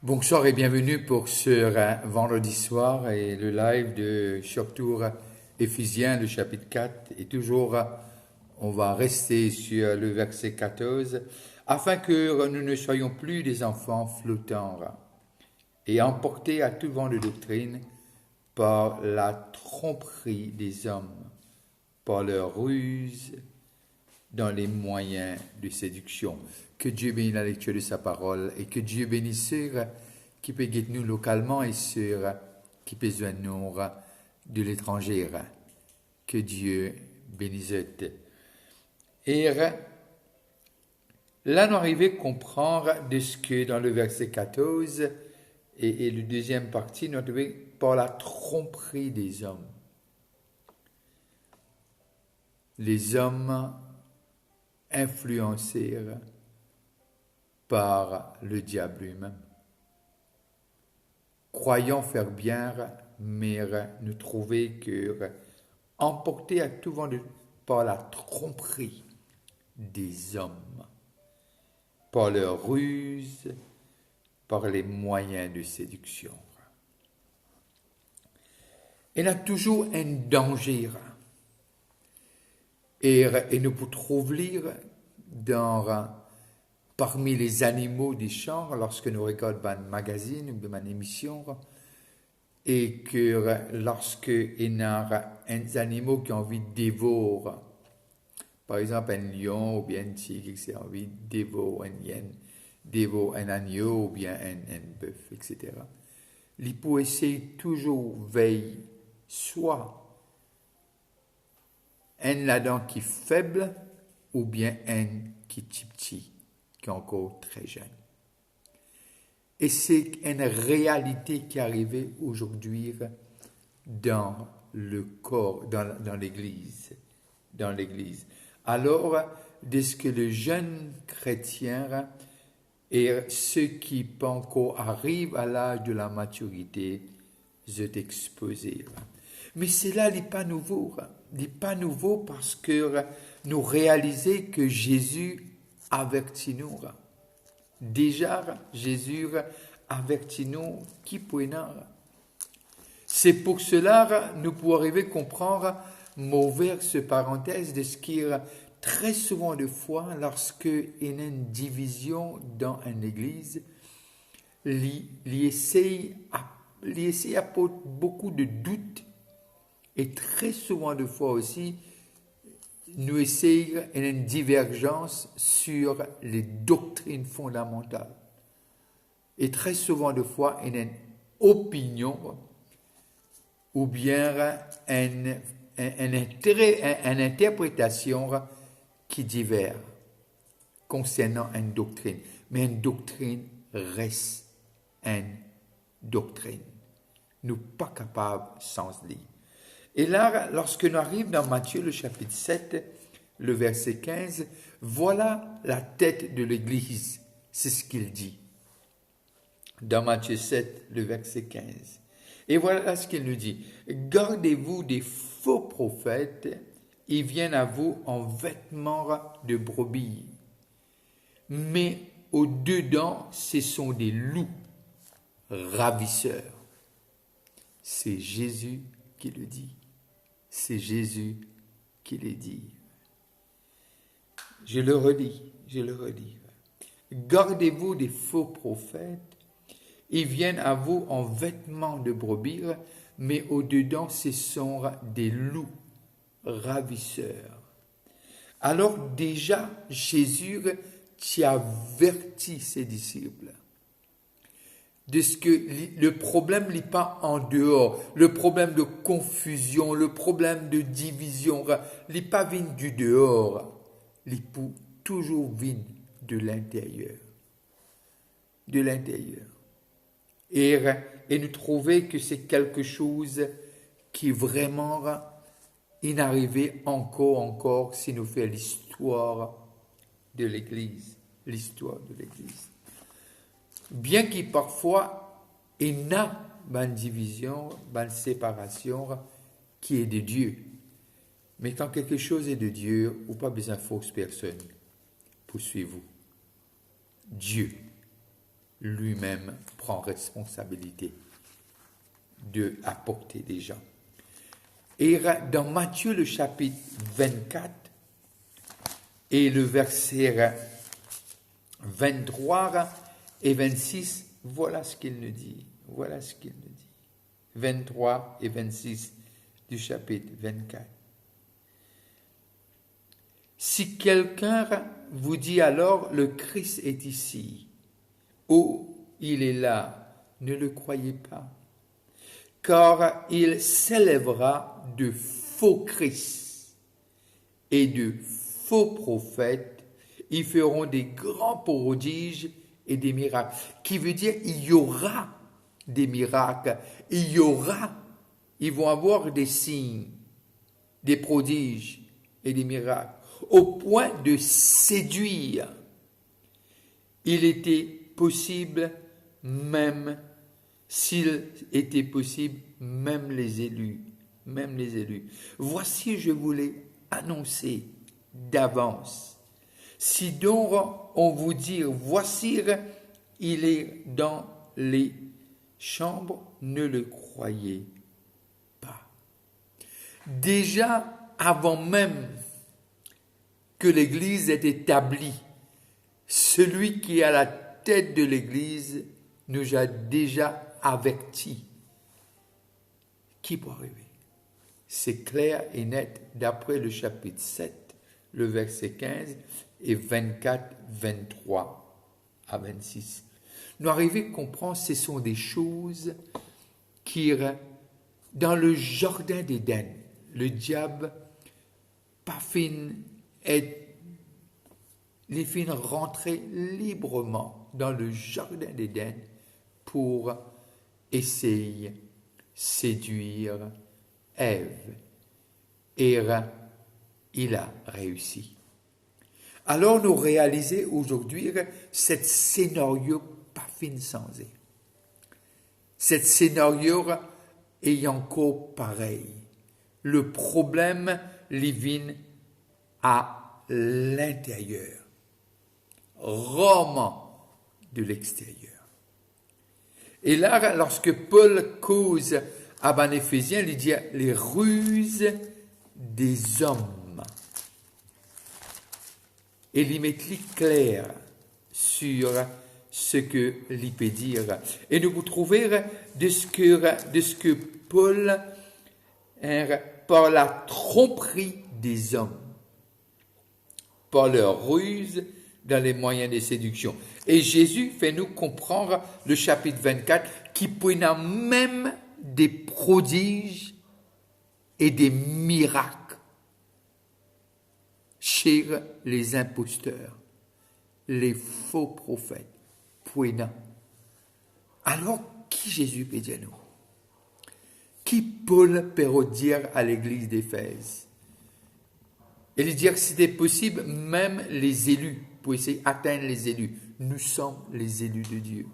Bonsoir et bienvenue pour ce vendredi soir et le live de Choc Tour Éphésiens, le chapitre 4. Et toujours, on va rester sur le verset 14, afin que nous ne soyons plus des enfants flottants et emportés à tout vent de doctrine par la tromperie des hommes, par leur ruse dans les moyens de séduction. Que Dieu bénisse la lecture de sa parole et que Dieu bénisse ceux qui peuvent guider nous localement et ceux qui peuvent joindre nous de l'étranger. Que Dieu bénisse. Et là, nous arrivons à comprendre de ce que dans le verset 14 et le deuxième partie, nous arrivons par la tromperie des hommes. Les hommes influencés par le diable lui-même. Croyant faire bien, mais nous trouver que emportés à tout vent par la tromperie des hommes, par leur ruse, par les moyens de séduction. Il y a toujours un danger. Et nous pouvons lire parmi les animaux des champs, lorsque nous regardons un magazine ou une émission, et que lorsque il y a un animal qui a envie de dévorer, par exemple un lion ou bien un tigre qui a envie de dévorer un hyène, dévorer un agneau ou bien un bœuf, etc. Il peut essayer toujours veiller soit un là-dedans qui est faible ou bien un qui est petit, qui est encore très jeune. Et c'est une réalité qui est arrivée aujourd'hui dans le corps, dans l'Église. Dans l'Église. Alors, dès que le jeune chrétien et ceux qui pas encore arrivent à l'âge de la maturité, sont exposés. Mais cela n'est pas nouveau. N'est pas nouveau parce que nous réalisons que Jésus avertit nous. Déjà, Jésus avertit nous qui peut être. C'est pour cela nous pouvons arriver à comprendre mauvais ce parenthèse de ce qui est très souvent de fois lorsqu'il y a une division dans une église, il essaye à porter beaucoup de doutes et très souvent de fois aussi nous essayons une divergence sur les doctrines fondamentales. Et très souvent de fois, une opinion ou bien une interprétation qui diffère concernant une doctrine. Mais une doctrine reste une doctrine. Nous ne sommes pas capables sans lire. Et là, lorsque nous arrivons dans Matthieu, le chapitre 7, le verset 15, voilà la tête de l'Église. C'est ce qu'il dit. Dans Matthieu 7, le verset 15. Et voilà ce qu'il nous dit. Gardez-vous des faux prophètes, ils viennent à vous en vêtements de brebis. Mais au-dedans, ce sont des loups ravisseurs. C'est Jésus qui le dit. C'est Jésus qui le dit. Je le redis. Gardez-vous des faux prophètes. Ils viennent à vous en vêtements de brebis, mais au-dedans, ce sont des loups ravisseurs. Alors déjà, Jésus qui avertit ses disciples de ce que le problème n'est pas en dehors, le problème de confusion, le problème de division, n'est pas venu du dehors, il peut toujours venir de l'intérieur. De l'intérieur. Et nous trouver que c'est quelque chose qui vraiment inarrivé encore si nous faisons l'histoire de l'Église. L'histoire de l'Église. Bien qu'il parfois il y a une division, une séparation qui est de Dieu. Mais quand quelque chose est de Dieu, ou pas besoin de fausses personnes pour suivre vous. Dieu. lui-même prend responsabilité de apporter des gens. Et dans Matthieu, le chapitre 24 et le verset 23 et 26, voilà ce qu'il nous dit. Voilà ce qu'il nous dit. 23 et 26 du chapitre 24. Si quelqu'un vous dit alors, le Christ est ici, ou il est là, ne le croyez pas, car il s'élèvera de faux Christ et de faux prophètes, ils feront des grands prodiges et des miracles, qui veut dire il y aura des miracles, ils vont avoir des signes, des prodiges et des miracles, au point de séduire. Il était possible, même s'il était possible, même les élus. Voici, je voulais annoncer d'avance. Si donc on vous dit, voici, il est dans les chambres, ne le croyez pas. Déjà, avant même que l'Église est établie, celui qui est à la tête de l'Église nous a déjà avertis qui peut arriver. C'est clair et net d'après le chapitre 7, le verset 15 et 24, 23 à 26. Nous arrivons à comprendre que ce sont des choses qui, dans le jardin d'Éden, le diable, pas fin, les fin rentrer librement dans le jardin d'Éden pour essayer séduire Ève. Et il a réussi. Alors nous réalisons aujourd'hui ce scénario pas fin sans eux. Ce scénario est encore pareil. Le problème vient à l'intérieur, rarement de l'extérieur. Et là, lorsque Paul cause à Éphésiens, il dit les ruses des hommes. Et il met clair sur ce que il peut dire. Et nous vous trouver de ce que Paul, par la tromperie des hommes, par leur ruse dans les moyens de séduction. Et Jésus fait nous comprendre le chapitre 24 qui peut même des prodiges et des miracles chez les imposteurs, les faux prophètes. Alors, qui Jésus peut dire nous? Qui Paul peut dire à l'église d'Éphèse? Il dit que c'était possible, même les élus, pour essayer d'atteindre les élus. Nous sommes les élus de Dieu.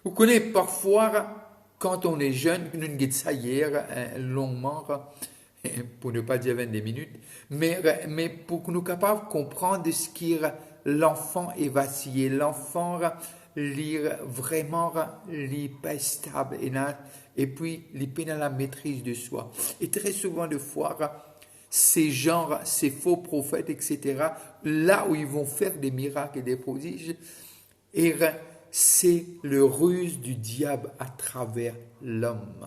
Vous connaissez parfois, quand on est jeune, nous avons ça hier, longuement, pour ne pas dire 22 minutes, mais pour que nous soyons capables de comprendre ce qui l'enfant est vacillé, l'enfant vraiment pas stable, et puis il peine à la maîtrise de soi. Et très souvent de fois, ces faux prophètes, etc., là où ils vont faire des miracles et des prodiges, et c'est le ruse du diable à travers l'homme,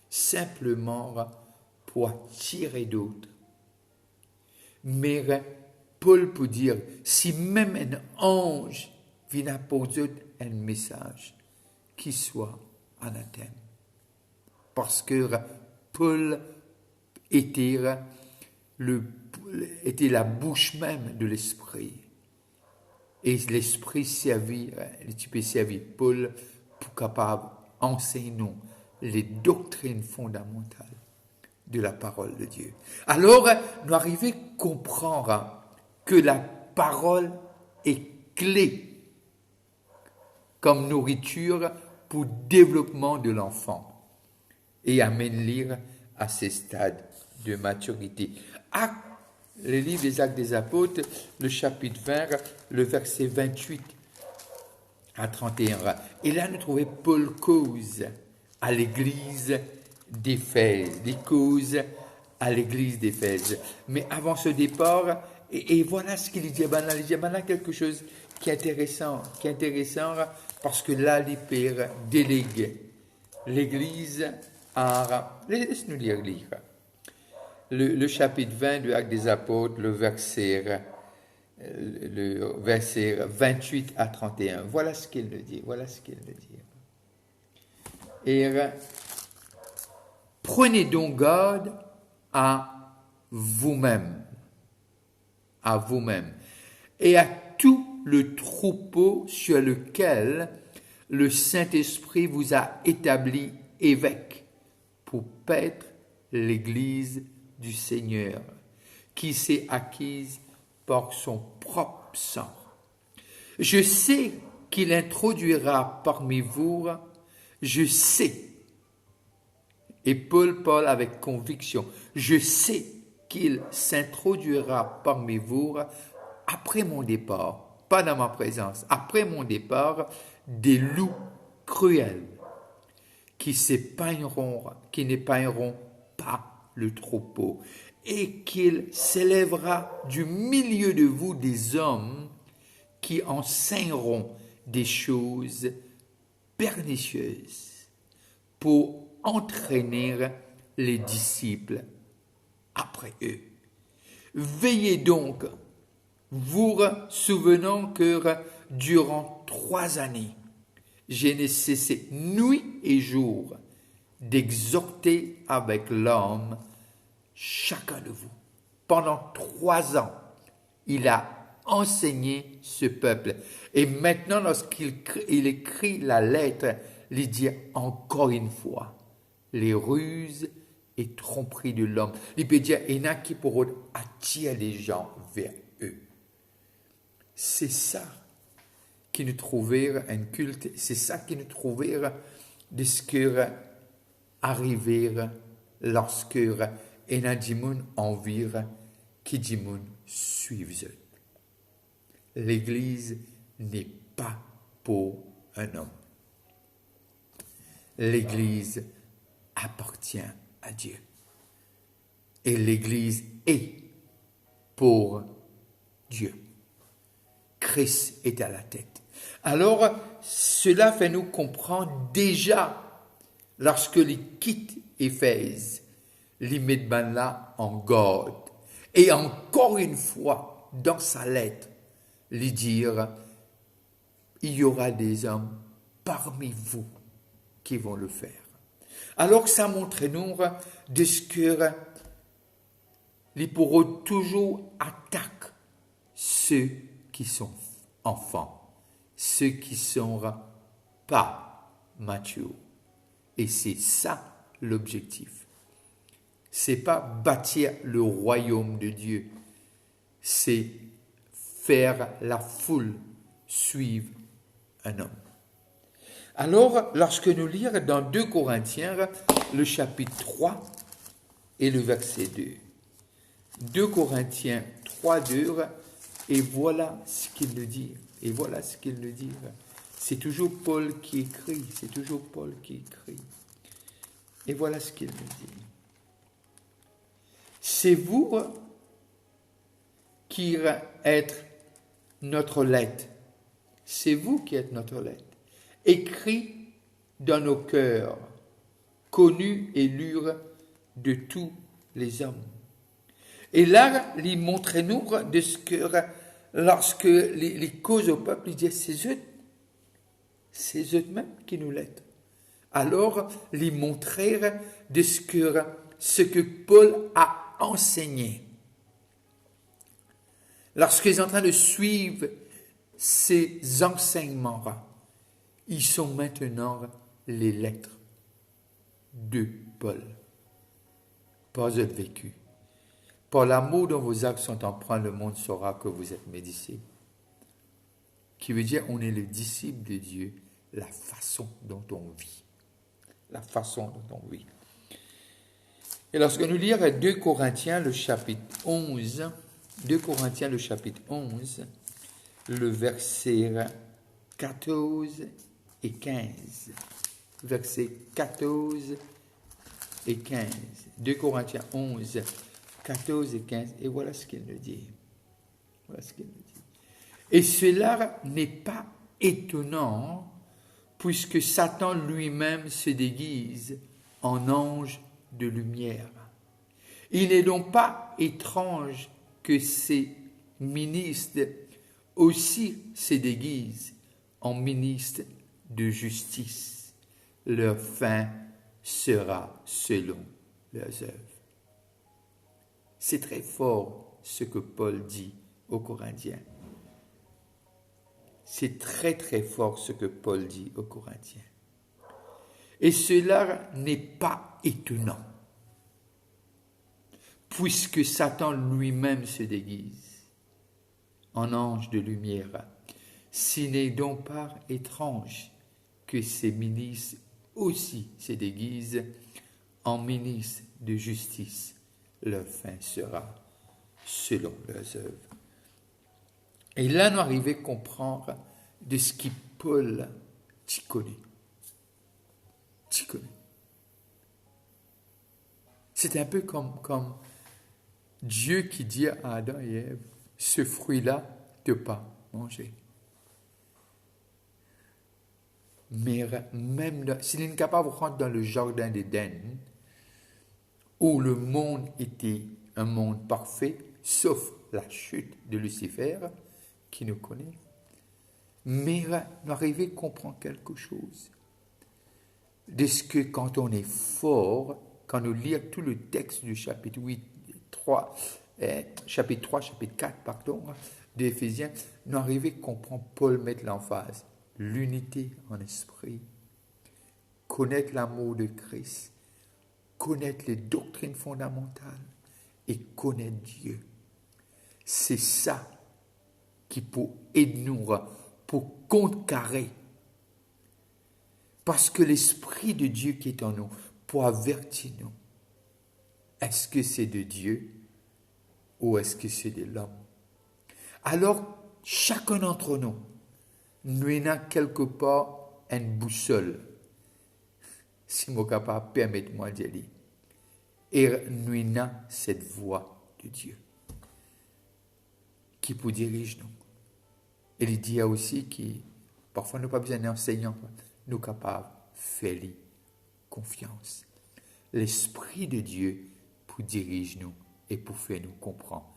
simplement pour attirer d'autres. Mais Paul peut dire, si même un ange vient apporter un message, qui soit anathème. Parce que Paul était la bouche même de l'esprit. Et l'esprit tu peux servir Paul pour capable d'enseigner les doctrines fondamentales de la parole de Dieu. Alors, nous arrivons à comprendre que la parole est clé comme nourriture pour le développement de l'enfant et amène lire à ces stades de maturité. Le livre des Actes des Apôtres, le chapitre 20, le verset 28 à 31. Et là, nous trouvons Paul cause à l'église d'Éphèse. Il cause à l'église d'Éphèse. Mais avant ce départ, et voilà ce qu'il dit. Il dit quelque chose qui est intéressant parce que là, les pères délèguent l'église à... Laisse-nous lire. Le chapitre 20 du Acte des Apôtres, le verset 28 à 31. Voilà ce qu'il nous dit. Et prenez donc garde à vous-même, et à tout le troupeau sur lequel le Saint-Esprit vous a établi évêque pour paître l'Église du Seigneur, qui s'est acquise par son propre sang. Je sais qu'il introduira parmi vous, je sais, et Paul parle avec conviction, je sais qu'il s'introduira parmi vous après mon départ, pas dans ma présence, après mon départ, des loups cruels qui n'épargneront pas le troupeau, et qu'il s'élèvera du milieu de vous des hommes qui enseigneront des choses pernicieuses pour entraîner les disciples après eux. Veillez donc, vous souvenant que durant 3 années, je n'ai cessé nuit et jour d'exhorter avec l'homme chacun de vous. Pendant 3 ans, il a enseigné ce peuple. Et maintenant, lorsqu'il écrit la lettre, il dit encore une fois, les ruses et tromperies de l'homme. Il peut dire, il y en a qui pourront attirer les gens vers eux. C'est ça qui nous trouvèrent un culte, c'est ça qui nous trouvèrent de ce que arrivèrent lorsque Enadimoun envire qui dimoun suivent. L'Église n'est pas pour un homme. L'Église appartient à Dieu. Et l'Église est pour Dieu. Christ est à la tête. Alors, cela fait nous comprendre déjà, lorsque les quitte Éphèse, les mettent là en garde. Et encore une fois, dans sa lettre, lui dire, il y aura des hommes parmi vous qui vont le faire. Alors, ça montre nous de ce que les pourront toujours attaquer ceux qui sont enfants, ceux qui ne sont pas matures. Et c'est ça l'objectif. C'est pas bâtir le royaume de Dieu, c'est faire la foule suivre un homme. Alors, lorsque nous lisons dans 2 Corinthiens, le chapitre 3 et le verset 2. 2 Corinthiens 3, 2, et voilà ce qu'il nous dit. C'est toujours Paul qui écrit. Et voilà ce qu'il nous dit. C'est vous qui êtes notre lettre. C'est vous qui êtes notre lettre. Écrit dans nos cœurs, connu et lu de tous les hommes. Et là, il montre-nous de ce que, lorsque les causes au peuple, il dit, c'est eux-mêmes qui nous l'aident. Alors, il montrer de ce que Paul a enseigné. Lorsqu'ils sont en train de suivre ces enseignements, ils sont maintenant les lettres de Paul. Pas eux vécu. Par l'amour dont vos actes sont empreints, le monde saura que vous êtes mes disciples. Qui veut dire, on est le disciple de Dieu, la façon dont on vit. Et lorsque nous lisons 2 Corinthiens, le chapitre 11, le verset 14 et 15. Versets 14 et 15. 2 Corinthiens 11, 14 et 15. Et voilà ce qu'il nous dit. Voilà ce qu'il nous dit. Et cela n'est pas étonnant, puisque Satan lui-même se déguise en ange de lumière. Il n'est donc pas étrange que ces ministres aussi se déguisent en ministres de justice. Leur fin sera selon leurs œuvres. C'est très fort ce que Paul dit aux Corinthiens. C'est très très fort ce que Paul dit aux Corinthiens. Et cela n'est pas étonnant, puisque Satan lui-même se déguise en ange de lumière. S'il n'est donc pas étrange que ces ministres aussi se déguisent en ministres de justice. Leur fin sera selon leurs œuvres. Et là, nous arrivons à comprendre de ce que Paul t'y connaît. T'y connais. C'est un peu comme Dieu qui dit à Adam et Ève, ce fruit-là, ne pas manger. Mais même s'il est capable de rentrer dans le jardin d'Éden, où le monde était un monde parfait, sauf la chute de Lucifer, qui nous connaît, mais nous arrivons à comprendre quelque chose. De ce que quand on est fort, quand nous lisons tout le texte du chapitre 4, d'Éphésiens, nous arrivons à comprendre, Paul met l'emphase, l'unité en esprit, connaître l'amour de Christ, connaître les doctrines fondamentales et connaître Dieu. C'est ça qui peut aider nous pour contrecarrer. Parce que l'Esprit de Dieu qui est en nous pour avertir nous. Est-ce que c'est de Dieu ou est-ce que c'est de l'homme? Alors, chacun d'entre nous, nous avons quelque part une boussole, si je suis capable, permettez-moi de dire. Et nous avons cette voix de Dieu qui nous dirige nous. Et il dit aussi que parfois nous n'avons pas besoin d'enseignants, nous sommes capables de faire confiance. L'Esprit de Dieu pour diriger nous et pour faire nous comprendre.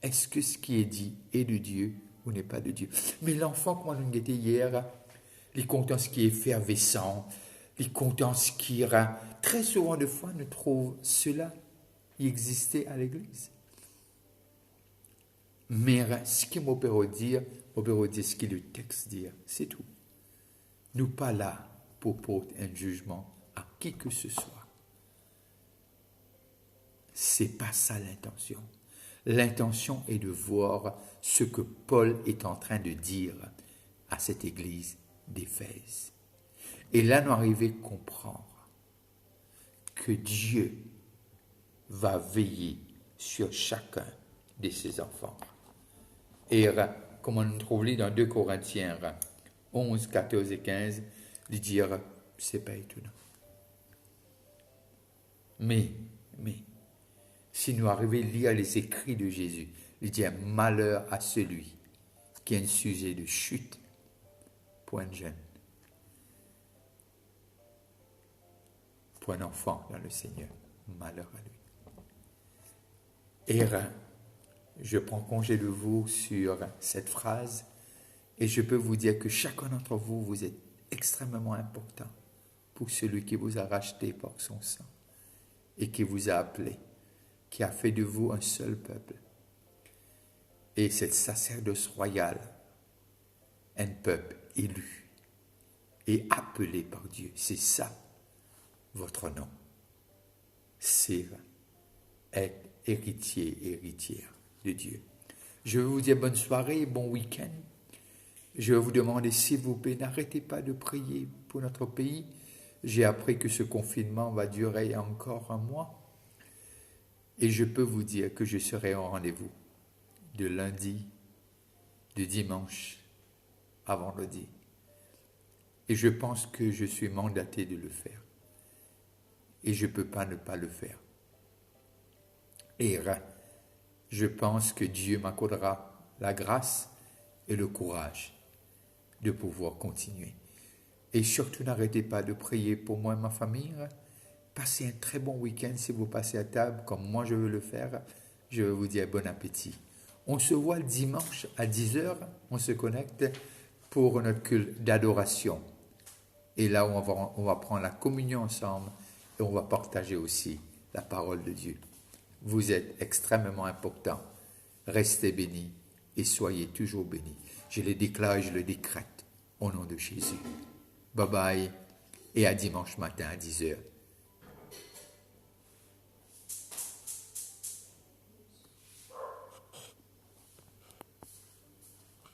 Est-ce que ce qui est dit est de Dieu ou n'est pas de Dieu? Mais l'enfant, quand on était hier, il est content ce qui est effervescent, il est content ce qui rend. Très souvent, de fois, nous trouvons cela existait à l'Église. Mais ce qui m'opère dire ce que le texte dit, c'est tout. Nous pas là pour porter un jugement à qui que ce soit. C'est pas ça l'intention. L'intention est de voir ce que Paul est en train de dire à cette église d'Éphèse. Et là, nous arrivons à comprendre que Dieu va veiller sur chacun de ses enfants. Et comme on trouve dans 2 Corinthiens 11, 14 et 15, de dire, c'est pas étonnant. Mais, si nous arrivons à lire les écrits de Jésus, il dit malheur à celui qui est un sujet de chute pour un jeune, pour un enfant dans le Seigneur. Malheur à lui. Et je prends congé de vous sur cette phrase et je peux vous dire que chacun d'entre vous, vous êtes extrêmement important pour celui qui vous a racheté par son sang et qui vous a appelé, qui a fait de vous un seul peuple. Et cette sacerdoce royale, un peuple élu et appelé par Dieu, c'est ça votre nom. C'est être héritier et héritière de Dieu. Je vais vous dire bonne soirée, bon week-end. Je vais vous demander, s'il vous plaît, n'arrêtez pas de prier pour notre pays. J'ai appris que ce confinement va durer encore un mois. Et je peux vous dire que je serai au rendez-vous de lundi, de dimanche à vendredi, Et je pense que je suis mandaté de le faire. Et je ne peux pas ne pas le faire. Et je pense que Dieu m'accordera la grâce et le courage de pouvoir continuer. Et surtout, n'arrêtez pas de prier pour moi et ma famille. Passez un très bon week-end si vous passez à table, comme moi je veux le faire. Je vais vous dire bon appétit. On se voit le dimanche à 10h. On se connecte pour notre culte d'adoration. Et là, on va prendre la communion ensemble et on va partager aussi la parole de Dieu. Vous êtes extrêmement important. Restez bénis et soyez toujours bénis. Je le déclare et je le décrète au nom de Jésus. Bye bye et à dimanche matin à 10h.